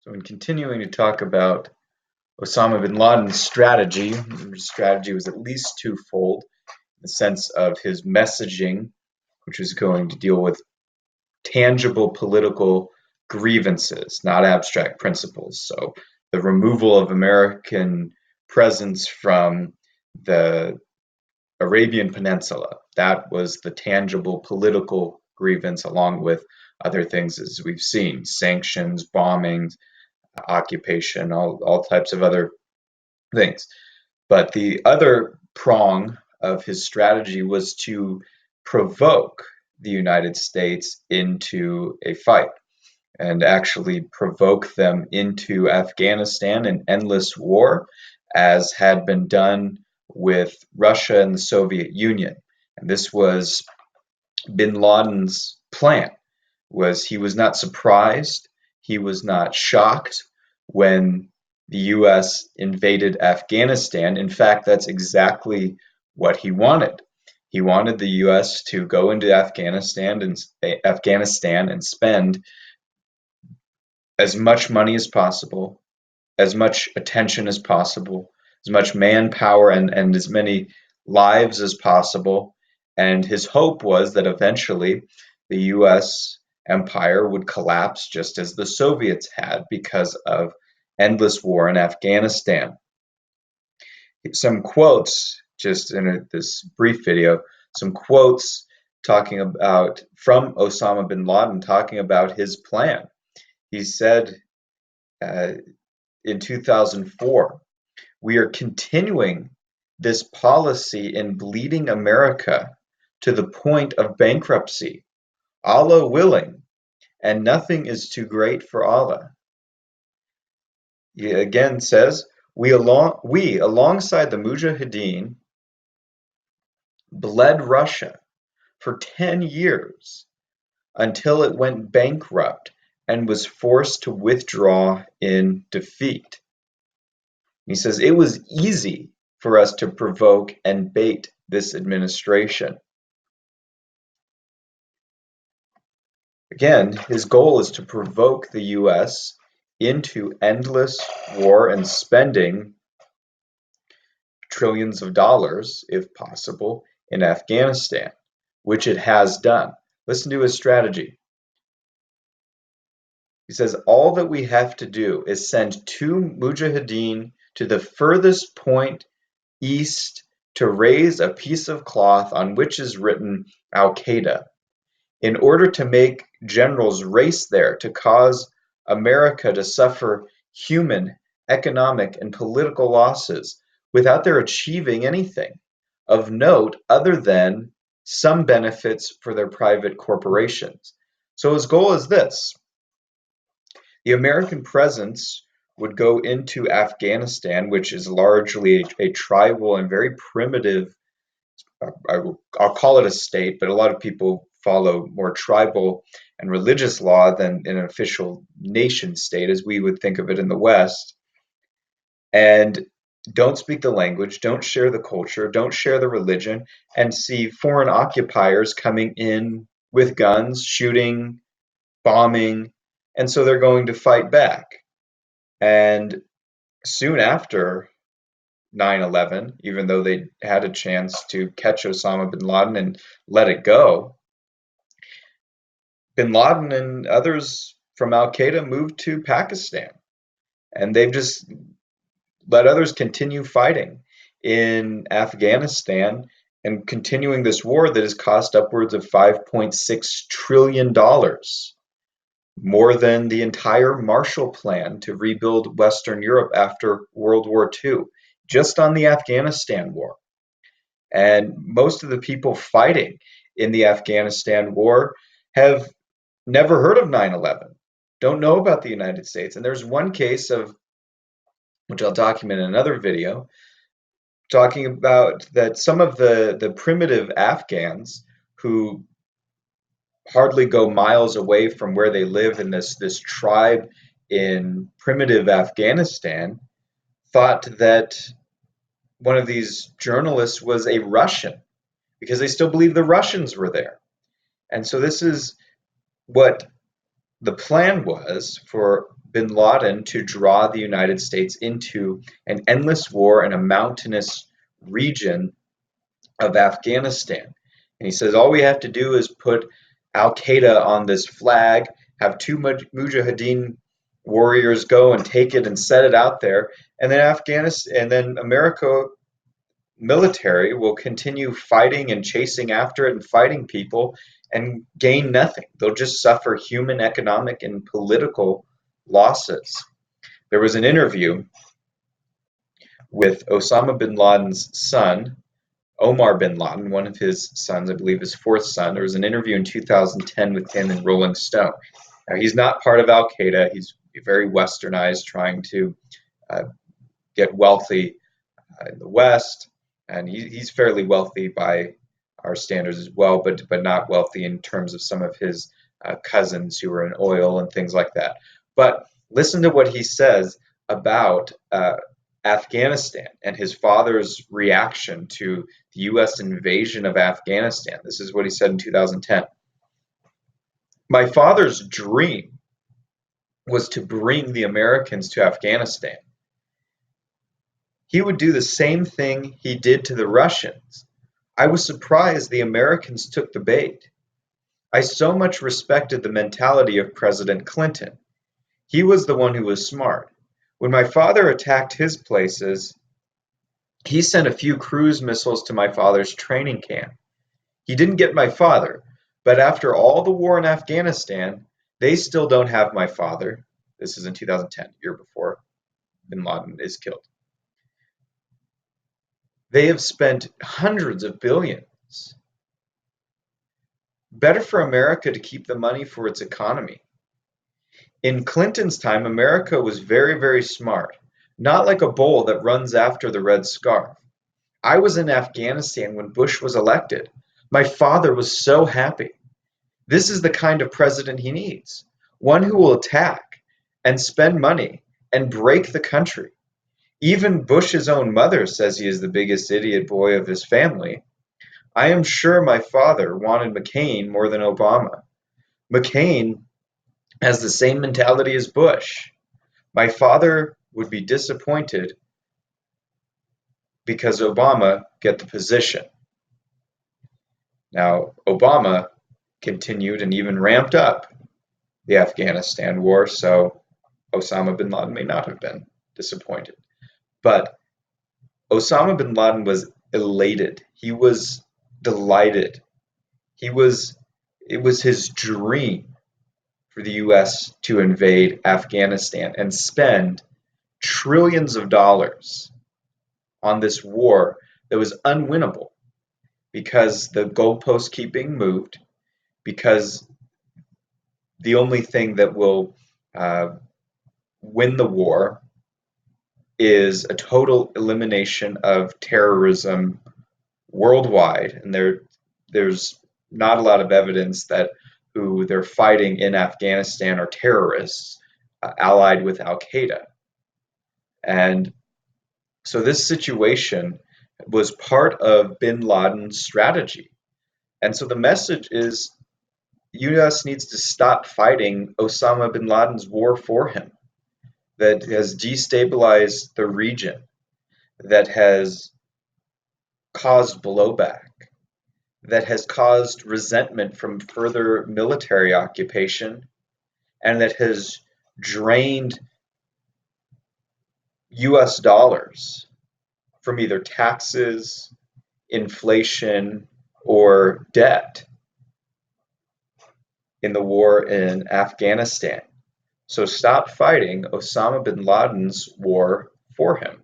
So, in continuing to talk about Osama bin Laden's strategy, his strategy was at least twofold in the sense of his messaging, which was going to deal with tangible political grievances, not abstract principles. So, the removal of American presence from the Arabian Peninsula, that was the tangible political grievance, along with other things as we've seen sanctions, bombings, occupation, all types of other things. But the other prong of his strategy was to provoke the United States into a fight and actually provoke them into Afghanistan, an endless war, as had been done with Russia and the Soviet Union. And this was bin Laden's plan. Was he was not surprised, he was not shocked when the US invaded Afghanistan. In fact, that's exactly what he wanted. He wanted the US to go into Afghanistan and spend as much money as possible, as much attention as possible, as much manpower and as many lives as possible. And his hope was that eventually the US empire would collapse just as the Soviets had because of endless war in Afghanistan. Some quotes, just in this brief video, some quotes talking about from Osama bin Laden talking about his plan. He said uh, in 2004, "We are continuing this policy in bleeding America to the point of bankruptcy, Allah willing, and nothing is too great for Allah." He again says, we alongside the Mujahideen, bled Russia for 10 years until it went bankrupt and was forced to withdraw in defeat. He says it was easy for us to provoke and bait this administration. Again, his goal is to provoke the US into endless war and spending trillions of dollars, if possible, in Afghanistan, which it has done. Listen to his strategy. He says, all that we have to do is send two mujahideen to the furthest point east to raise a piece of cloth on which is written Al Qaeda, in order to make generals race there to cause America to suffer human, economic, and political losses without their achieving anything of note other than some benefits for their private corporations. So his goal is this. The American presence would go into Afghanistan, which is largely a tribal and very primitive, I'll call it a state, but a lot of people follow more tribal and religious law than an official nation state, as we would think of it in the West, and don't speak the language, don't share the culture, don't share the religion, and see foreign occupiers coming in with guns, shooting, bombing, and so they're going to fight back. And soon after 9/11, even though they had a chance to catch Osama bin Laden and let it go, bin Laden and others from Al Qaeda moved to Pakistan. And they've just let others continue fighting in Afghanistan and continuing this war that has cost upwards of $5.6 trillion, more than the entire Marshall Plan to rebuild Western Europe after World War II, just on the Afghanistan war. And most of the people fighting in the Afghanistan war have never heard of 9/11, don't know about the United States. And there's one case of, which I'll document in another video, talking about that some of the primitive Afghans who hardly go miles away from where they live in this tribe in primitive Afghanistan thought that one of these journalists was a Russian because they still believe the Russians were there. And so this is what the plan was for bin Laden to draw the United States into an endless war in a mountainous region of Afghanistan. And he says all we have to do is put Al Qaeda on this flag, have two Mujahideen warriors go and take it and set it out there, and then Afghanistan and then America military will continue fighting and chasing after it and fighting people and gain nothing. They'll just suffer human, economic, and political losses. There was an interview with Osama bin Laden's son, Omar bin Laden, one of his sons, I believe his fourth son. There was an interview in 2010 with him in Rolling Stone. Now, he's not part of Al Qaeda. He's very westernized, trying to uh, get wealthy in the West, and he's fairly wealthy by our standards as well, but not wealthy in terms of some of his cousins who are in oil and things like that. But listen to what he says about Afghanistan and his father's reaction to the U.S. invasion of Afghanistan. This is what he said in 2010. My father's dream was to bring the Americans to Afghanistan. He would do the same thing he did to the Russians. I was surprised the Americans took the bait. I so much respected the mentality of President Clinton. He was the one who was smart. When my father attacked his places, he sent a few cruise missiles to my father's training camp. He didn't get my father, but after all the war in Afghanistan, they still don't have my father. This is in 2010, year before bin Laden is killed. They have spent hundreds of billions. Better for America to keep the money for its economy. In Clinton's time, America was very, very smart, not like a bull that runs after the red scarf. I was in Afghanistan when Bush was elected. My father was so happy. This is the kind of president he needs, one who will attack and spend money and break the country. Even Bush's own mother says he is the biggest idiot boy of his family. I am sure my father wanted McCain more than Obama. McCain has the same mentality as Bush. My father would be disappointed because Obama get the position. Now, Obama continued and even ramped up the Afghanistan war, so Osama bin Laden may not have been disappointed. But Osama bin Laden was elated. He was delighted. It was his dream for the US to invade Afghanistan and spend trillions of dollars on this war that was unwinnable because the goalpost keeping moved, because the only thing that will win the war is a total elimination of terrorism worldwide, and there's not a lot of evidence that who they're fighting in Afghanistan are terrorists allied with Al Qaeda. And so this situation was part of bin Laden's strategy. And so the message is US needs to stop fighting Osama bin Laden's war for him that has destabilized the region, that has caused blowback, that has caused resentment from further military occupation, and that has drained US dollars from either taxes, inflation, or debt in the war in Afghanistan. So stop fighting Osama bin Laden's war for him.